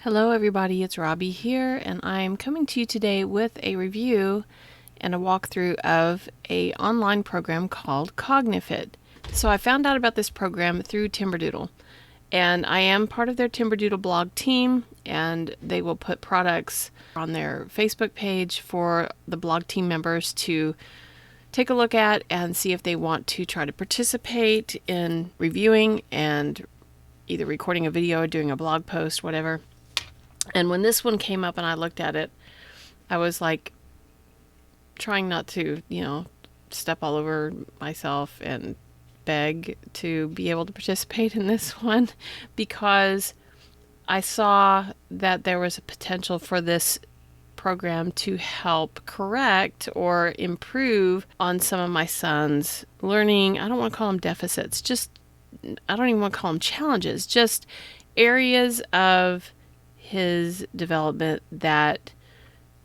Hello everybody, it's Robbie here, and I'm coming to you today with a review and a walkthrough of an online program called CogniFit. So I found out about this program through Timberdoodle, and I am part of their Timberdoodle blog team, and they will put products on their Facebook page for the blog team members to take a look at and see if they want to try to participate in reviewing and either recording a video or doing a blog post, whatever. And when this one came up and I looked at it, I was like trying not to, step all over myself and beg to be able to participate in this one, because I saw that there was a potential for this program to help correct or improve on some of my son's learning. I don't want to call them deficits, I don't even want to call them challenges, just areas of his development that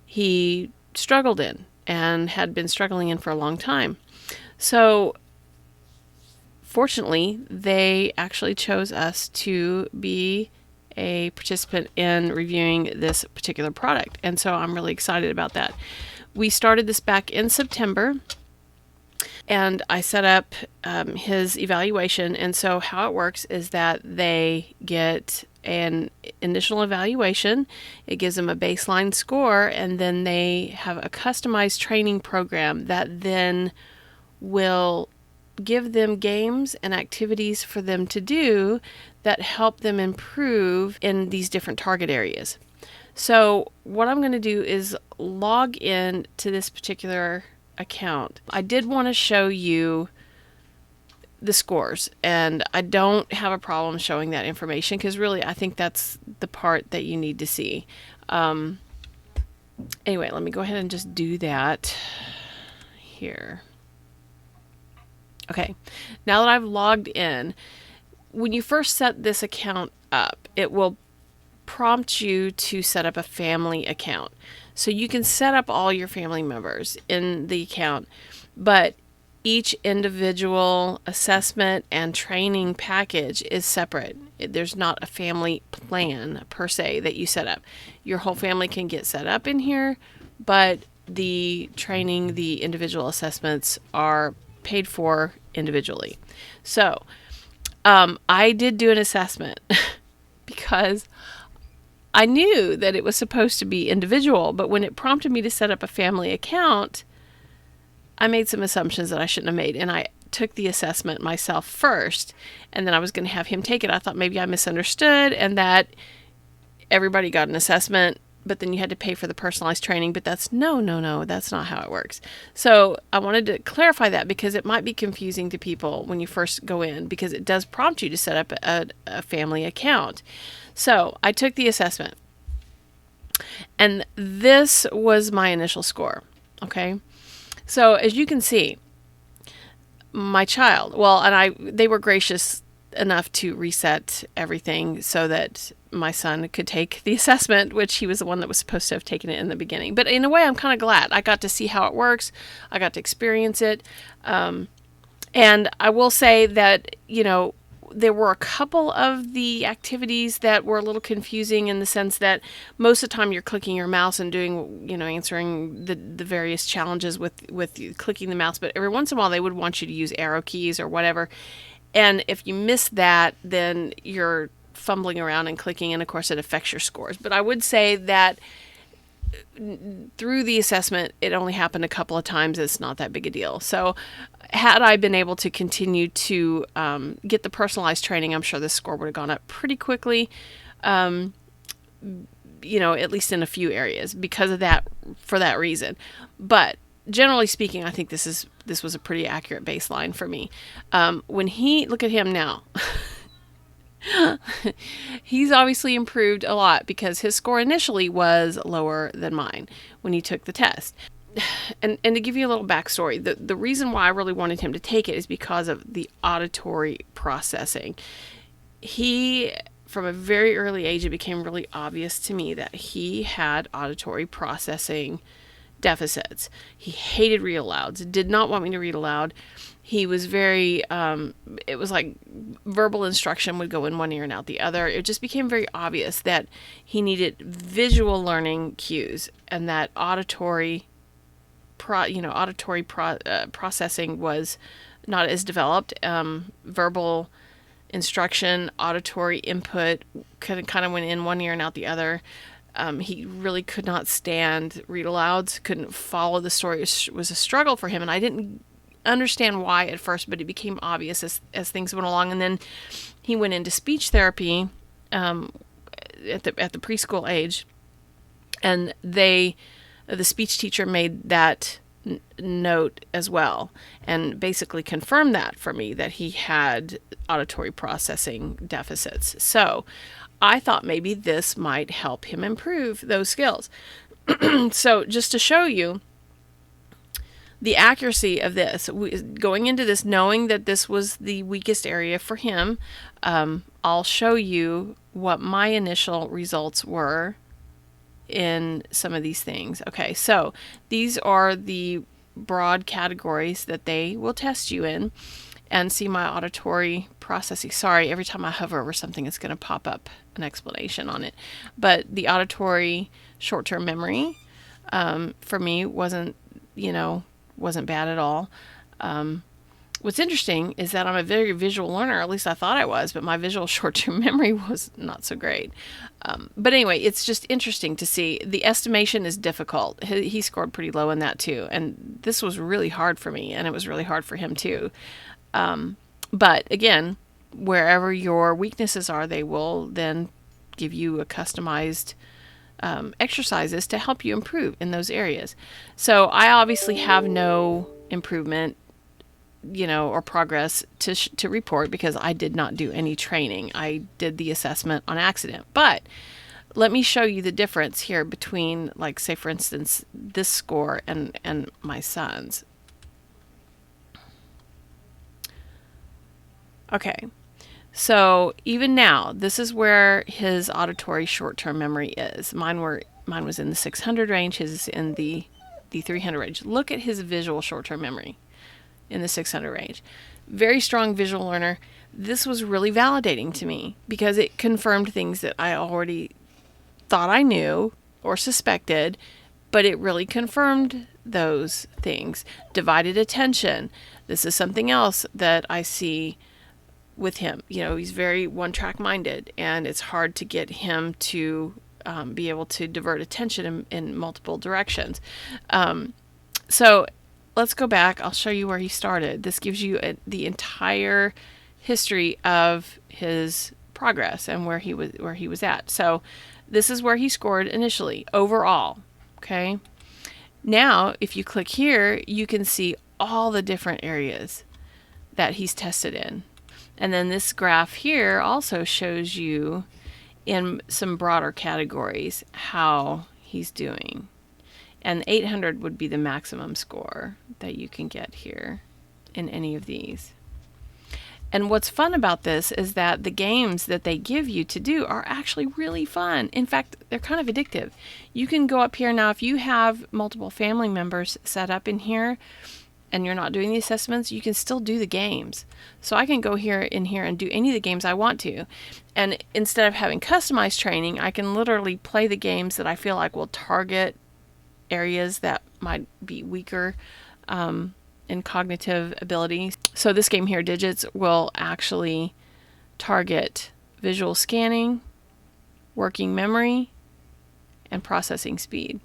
he struggled in and had been struggling in for a long time. So fortunately, they actually chose us to be a participant in reviewing this particular product. And so I'm really excited about that. We started this back in September, and I set up his evaluation. And so how it works is that they get an initial evaluation. It gives them a baseline score, and then they have a customized training program that then will give them games and activities for them to do that help them improve in these different target areas. So what I'm going to do is log in to this particular account. I did want to show you the scores, and I don't have a problem showing that information because really I think that's the part that you need to see. Anyway, let me go ahead and just do that here. Okay, now that I've logged in, when you first set this account up, it will prompt you to set up a family account. So you can set up all your family members in the account, but each individual assessment and training package is separate. There's not a family plan per se that you set up. Your whole family can get set up in here, but the training, the individual assessments are paid for individually. So I did do an assessment because I knew that it was supposed to be individual, but when it prompted me to set up a family account, I made some assumptions that I shouldn't have made, and I took the assessment myself first, and then I was going to have him take it. I thought maybe I misunderstood and that everybody got an assessment, but then you had to pay for the personalized training. But that's no, that's not how it works. So I wanted to clarify that because it might be confusing to people when you first go in, because it does prompt you to set up a family account. So I took the assessment, and this was my initial score. Okay. So as you can see, my child, they were gracious enough to reset everything so that my son could take the assessment, which he was the one that was supposed to have taken it in the beginning. But in a way, I'm kind of glad. I got to see how it works. I got to experience it. And I will say that, there were a couple of the activities that were a little confusing in the sense that most of the time you're clicking your mouse and doing, answering the various challenges with clicking the mouse. But every once in a while they would want you to use arrow keys or whatever. And if you miss that, then you're fumbling around and clicking, and of course it affects your scores. But I would say that through the assessment, it only happened a couple of times. It's not that big a deal. So had I been able to continue to get the personalized training, I'm sure this score would have gone up pretty quickly, at least in a few areas because of that, for that reason. But generally speaking, I think this was a pretty accurate baseline for me. Look at him now. He's obviously improved a lot because his score initially was lower than mine when he took the test. And to give you a little backstory, the reason why I really wanted him to take it is because of the auditory processing. He, from a very early age, it became really obvious to me that he had auditory processing deficits. He hated read alouds, did not want me to read aloud. He was very, it was like verbal instruction would go in one ear and out the other. It just became very obvious that he needed visual learning cues, and that auditory processing was not as developed. Verbal instruction, auditory input kind of went in one ear and out the other. He really could not stand read alouds, couldn't follow the story. It was a struggle for him, and I didn't understand why at first, but it became obvious as things went along. And then he went into speech therapy at the preschool age, and the speech teacher made that note as well, and basically confirmed that for me, that he had auditory processing deficits. So I thought maybe this might help him improve those skills. So just to show you the accuracy of this, going into this knowing that this was the weakest area for him, I'll show you what my initial results were in some of these things. Okay, so these are the broad categories that they will test you in. And see my auditory processing. Sorry, every time I hover over something, it's going to pop up an explanation on it. But the auditory short-term memory for me wasn't bad at all. What's interesting is that I'm a very visual learner, at least I thought I was, but my visual short-term memory was not so great. But anyway, it's just interesting to see. The estimation is difficult. He scored pretty low in that too. And this was really hard for me, and it was really hard for him too. But again, wherever your weaknesses are, they will then give you a customized exercises to help you improve in those areas. So I obviously have no improvement, or progress to report, because I did not do any training. I did the assessment on accident. But let me show you the difference here between, like, say for instance, this score and my son's. Okay, so even now, this is where his auditory short-term memory is. Mine was in the 600 range, his is in the 300 range. Look at his visual short-term memory in the 600 range. Very strong visual learner. This was really validating to me because it confirmed things that I already thought I knew or suspected, but it really confirmed those things. Divided attention. This is something else that I see with him. He's very one-track minded, and it's hard to get him to be able to divert attention in multiple directions. So let's go back. I'll show you where he started. This gives you the entire history of his progress and where he was at. So this is where he scored initially overall. Okay. Now, if you click here, you can see all the different areas that he's tested in. And then this graph here also shows you in some broader categories how he's doing. And 800 would be the maximum score that you can get here in any of these. And what's fun about this is that the games that they give you to do are actually really fun. In fact, they're kind of addictive. You can go up here now, if you have multiple family members set up in here, and you're not doing the assessments, you can still do the games. So I can go in here and do any of the games I want to. And instead of having customized training, I can literally play the games that I feel like will target areas that might be weaker in cognitive ability. So this game here, Digits, will actually target visual scanning, working memory, and processing speed.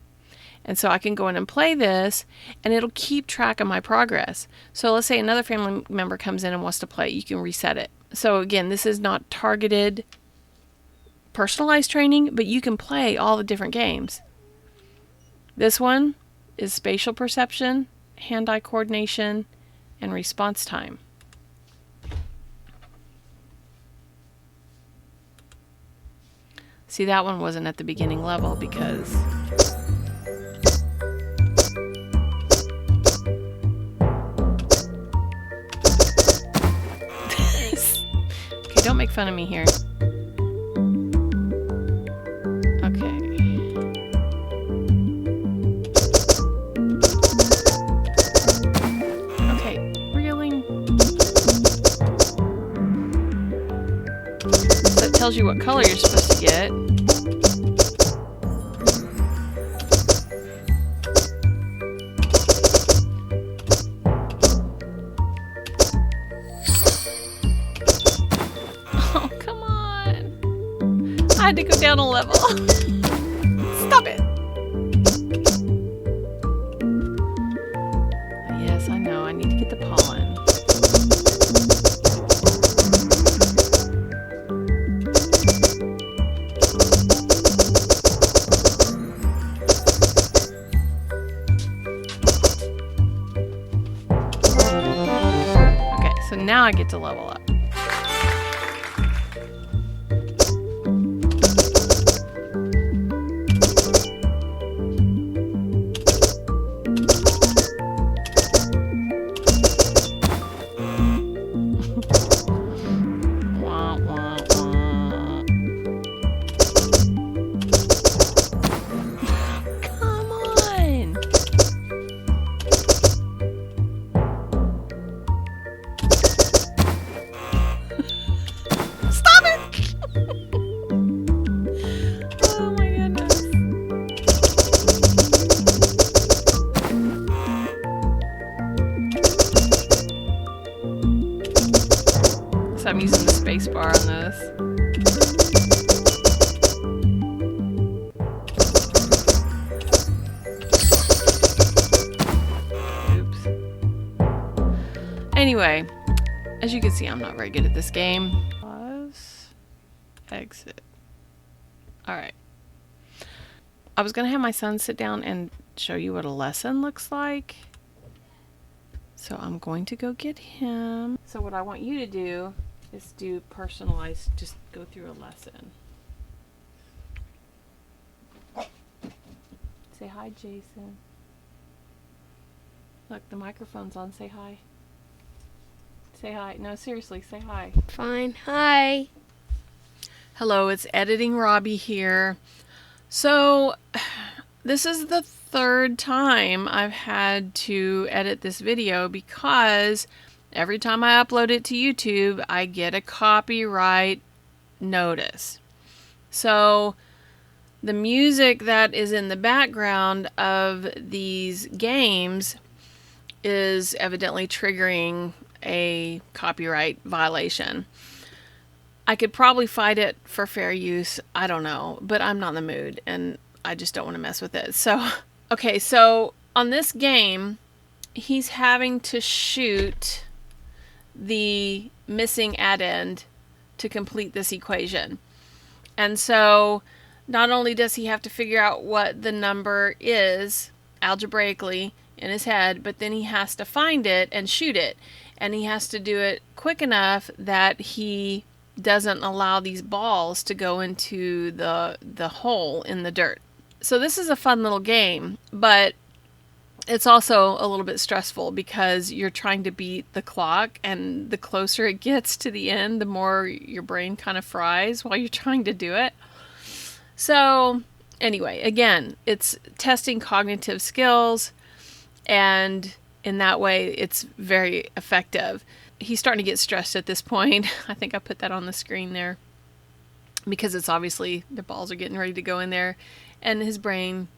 And so I can go in and play this, and it'll keep track of my progress. So let's say another family member comes in and wants to play. You can reset it. So again, this is not targeted, personalized training, but you can play all the different games. This one is spatial perception, hand-eye coordination, and response time. See, that one wasn't at the beginning level because don't make fun of me here. Okay. what color you're supposed to get. Oh, come on. I had to go down a level. Stop it. Yes, I know. I need to get the pollen. Okay, so now I get to level up. I'm using the space bar on this. Oops. Anyway, as you can see, I'm not very good at this game. Pause. Exit. Alright. I was going to have my son sit down and show you what a lesson looks like. So I'm going to go get him. So what I want you to do is do personalized, just go through a lesson. Say hi, Jason. Look, the microphone's on. Say hi. Say hi. No, seriously, say hi. Fine. Hi. Hello, it's Editing Robbie here. So, this is the third time I've had to edit this video because every time I upload it to YouTube, I get a copyright notice. So the music that is in the background of these games is evidently triggering a copyright violation. I could probably fight it for fair use. I don't know, but I'm not in the mood and I just don't want to mess with it. So, okay, so on this game, he's having to shoot the missing addend to complete this equation. And so not only does he have to figure out what the number is algebraically in his head, but then he has to find it and shoot it. And he has to do it quick enough that he doesn't allow these balls to go into the hole in the dirt. So this is a fun little game, but it's also a little bit stressful because you're trying to beat the clock, and the closer it gets to the end, the more your brain kind of fries while you're trying to do it. So anyway, again, it's testing cognitive skills, and in that way, it's very effective. He's starting to get stressed at this point. I think I put that on the screen there because it's obviously the balls are getting ready to go in there, and his brain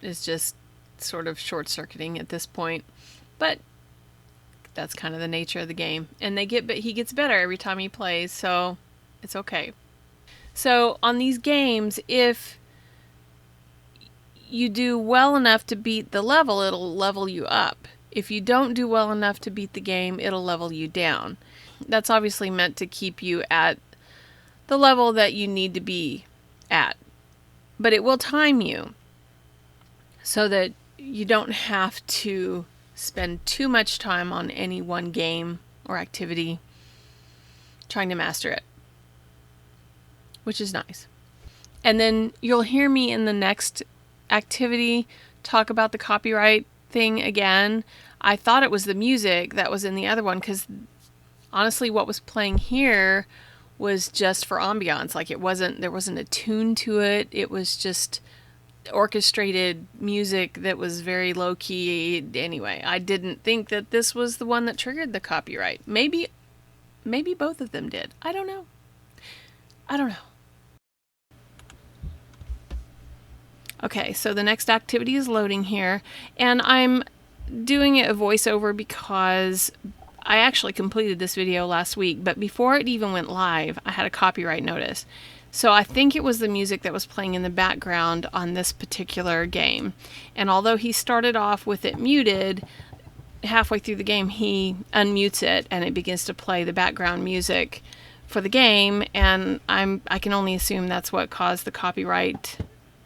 is just sort of short-circuiting at this point, but that's kind of the nature of the game, and he gets better every time he plays, so it's okay. So on these games, if you do well enough to beat the level, it'll level you up. If you don't do well enough to beat the game, it'll level you down. That's obviously meant to keep you at the level that you need to be at, but it will time you so that you don't have to spend too much time on any one game or activity trying to master it, which is nice. And then you'll hear me in the next activity talk about the copyright thing again. I thought it was the music that was in the other one because honestly what was playing here was just for ambiance. Like there wasn't a tune to it. It was just orchestrated music that was very low key. Anyway, I didn't think that this was the one that triggered the copyright. Maybe both of them did. I don't know. Okay, so the next activity is loading here, and I'm doing a voiceover because I actually completed this video last week, but before it even went live, I had a copyright notice. So I think it was the music that was playing in the background on this particular game. And although he started off with it muted, halfway through the game he unmutes it and it begins to play the background music for the game, and I can only assume that's what caused the copyright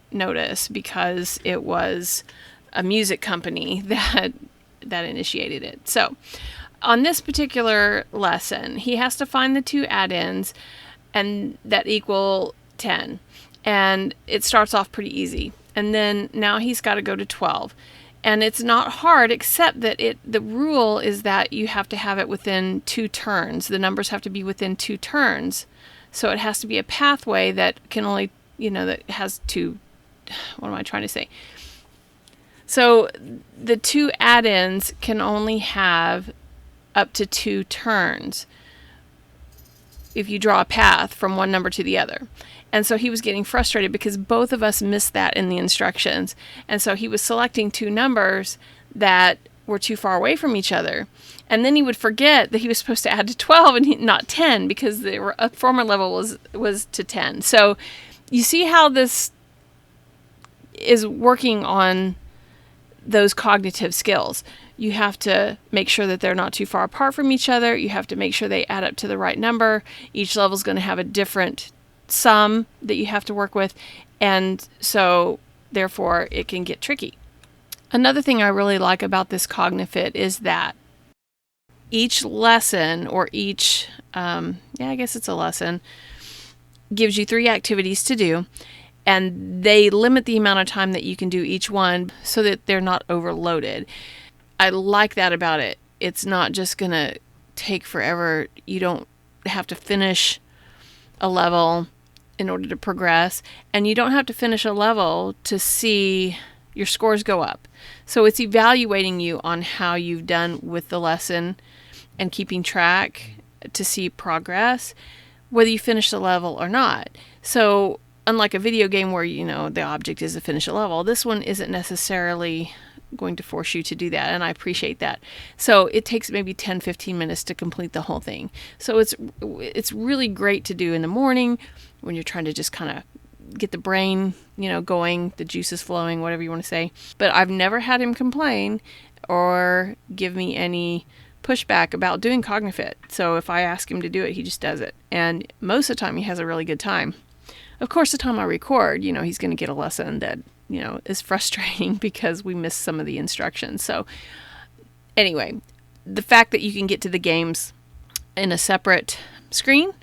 notice, because it was a music company that initiated it. So on this particular lesson, he has to find the two add-ins and that equal 10. And it starts off pretty easy. And then now he's got to go to 12. And it's not hard, except that the rule is that you have to have it within 2 turns. The numbers have to be within 2 turns. So it has to be a pathway that can only, that has 2, what am I trying to say? So the 2 add-ins can only have up to 2 turns if you draw a path from one number to the other. And so he was getting frustrated because both of us missed that in the instructions. And so he was selecting 2 numbers that were too far away from each other. And then he would forget that he was supposed to add to 12 and not 10, because the former level was to 10. So you see how this is working on those cognitive skills. You have to make sure that they're not too far apart from each other. You have to make sure they add up to the right number. Each level is going to have a different sum that you have to work with, and so therefore it can get tricky. Another thing I really like about this CogniFit is that each lesson, or each I guess it's a lesson, gives you 3 activities to do, and they limit the amount of time that you can do each one so that they're not overloaded. I like that about it. It's not just gonna take forever. You don't have to finish a level in order to progress, and you don't have to finish a level to see your scores go up. So it's evaluating you on how you've done with the lesson and keeping track to see progress, whether you finish the level or not. So unlike a video game where the object is to finish a level, this one isn't necessarily going to force you to do that, and I appreciate that. So it takes maybe 10-15 minutes to complete the whole thing. So it's really great to do in the morning when you're trying to just kind of get the brain going, the juices flowing, whatever you want to say. But I've never had him complain or give me any pushback about doing CogniFit. So if I ask him to do it, he just does it, and most of the time he has a really good time. Of course, the time I record, he's going to get a lesson that is frustrating because we missed some of the instructions. So anyway, the fact that you can get to the games in a separate screen,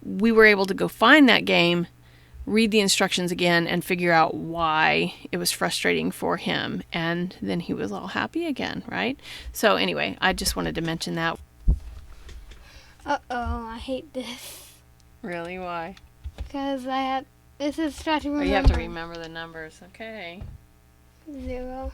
we were able to go find that game, read the instructions again, and figure out why it was frustrating for him. And then he was all happy again, right? So anyway, I just wanted to mention that. Uh-oh, I hate this. Really? Why? Because this is trying to remember. Oh, you have to remember the numbers. Okay. 0.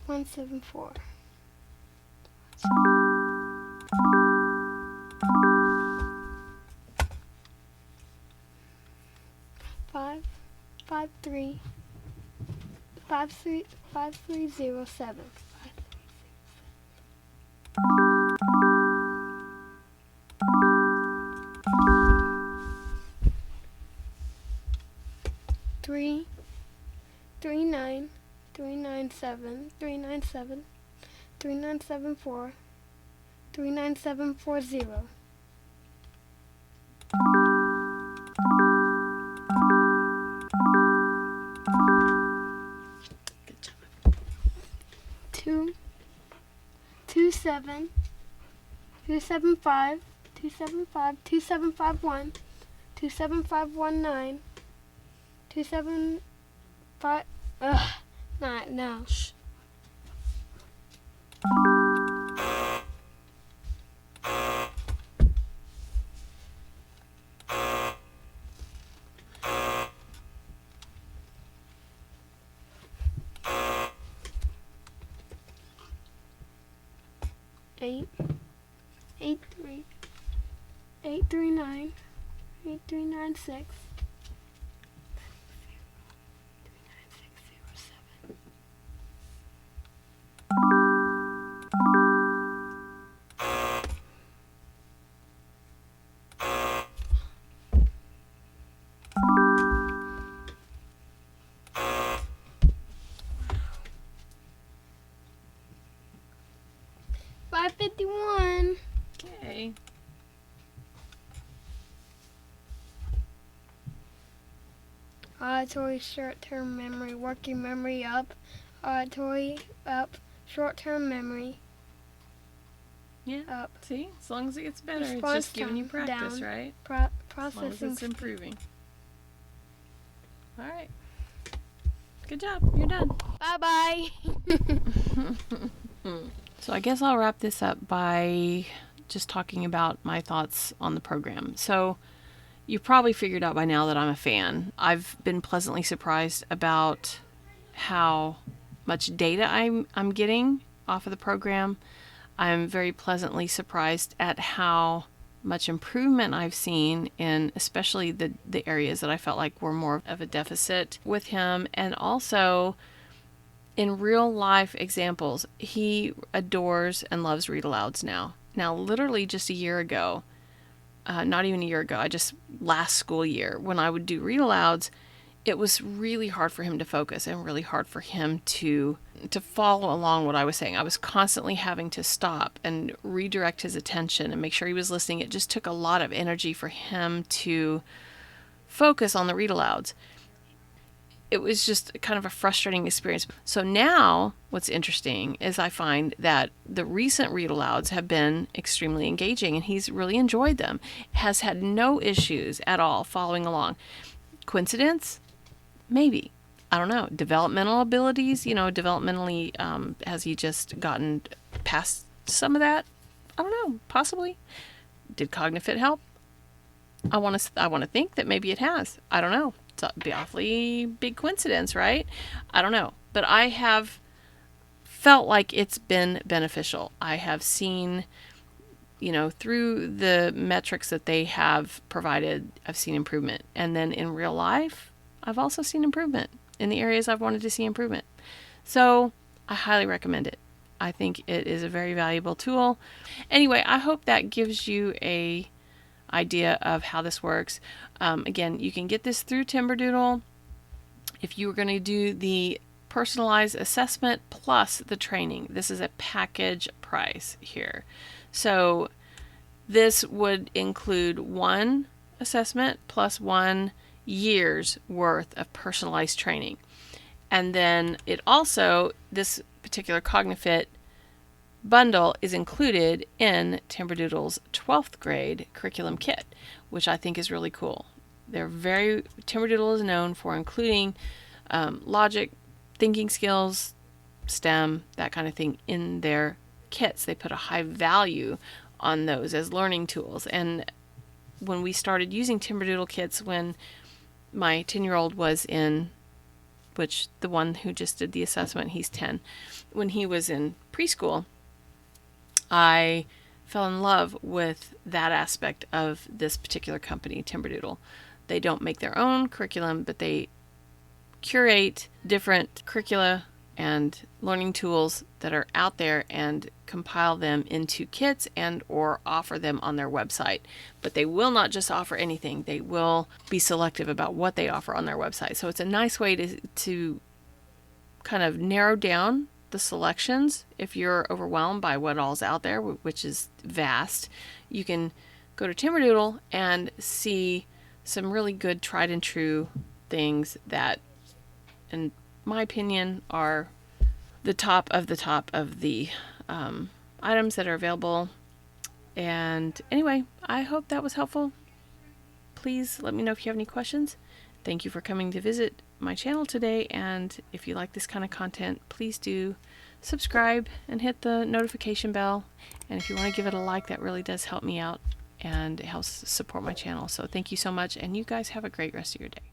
174. 5 3 0 7. 3 9 3 9 7 3 9 7 3 9 7 4 3 9 7 4 0. Good job. 2 7 2 7 5 2 7 5 2 7 5 1 2 7 5 1 9 2 7 5 not now. Shh. 8, 8, 3, 9, 8, 3, 9, 6. 551. Okay. Auditory, short-term memory, working memory up. Auditory up, short-term memory Yeah. up. See, as long as it gets better, it's Response just giving you time practice, down. right? As long as Processing it's speed. improving. All right. Good job. You're done. Bye-bye. So I guess I'll wrap this up by just talking about my thoughts on the program. So you've probably figured out by now that I'm a fan. I've been pleasantly surprised about how much data I'm getting off of the program. I'm very pleasantly surprised at how much improvement I've seen in especially the areas that I felt like were more of a deficit with him, and also in real life examples. He adores and loves read alouds now. Now, literally just a year ago, not even a year ago, last school year, when I would do read alouds, it was really hard for him to focus and really hard for him to follow along what I was saying. I was constantly having to stop and redirect his attention and make sure he was listening. It just took a lot of energy for him to focus on the read alouds. It was just kind of a frustrating experience. So now what's interesting is I find that the recent read alouds have been extremely engaging and he's really enjoyed them, has had no issues at all following along. Coincidence? Maybe. I don't know. Developmental abilities, developmentally, has he just gotten past some of that? I don't know. Possibly. Did CogniFit help? I want to think that maybe it has. I don't know. It's an awfully big coincidence, right? I don't know. But I have felt like it's been beneficial. I have seen, through the metrics that they have provided, I've seen improvement. And then in real life, I've also seen improvement in the areas I've wanted to see improvement. So I highly recommend it. I think it is a very valuable tool. Anyway, I hope that gives you a idea of how this works. Again, you can get this through Timberdoodle. If you were going to do the personalized assessment plus the training, this is a package price here. So this would include one assessment plus 1 year's worth of personalized training. And then it also, this particular CogniFit bundle is included in Timberdoodle's 12th grade curriculum kit, which I think is really cool. Timberdoodle is known for including logic, thinking skills, STEM, that kind of thing in their kits. They put a high value on those as learning tools. And when we started using Timberdoodle kits, when my 10-year-old was in, which the one who just did the assessment, he's 10, when he was in preschool, I fell in love with that aspect of this particular company, Timberdoodle. They don't make their own curriculum, but they curate different curricula and learning tools that are out there and compile them into kits and or offer them on their website. But they will not just offer anything. They will be selective about what they offer on their website. So it's a nice way to kind of narrow down the selections. If you're overwhelmed by what all's out there, which is vast, you can go to Timberdoodle and see some really good tried and true things that, in my opinion, are the top of the items that are available. And anyway, I hope that was helpful. Please let me know if you have any questions. Thank you for coming to visit my channel today, and if you like this kind of content, please do subscribe and hit the notification bell. And if you want to give it a like, that really does help me out and it helps support my channel. So thank you so much, and you guys have a great rest of your day.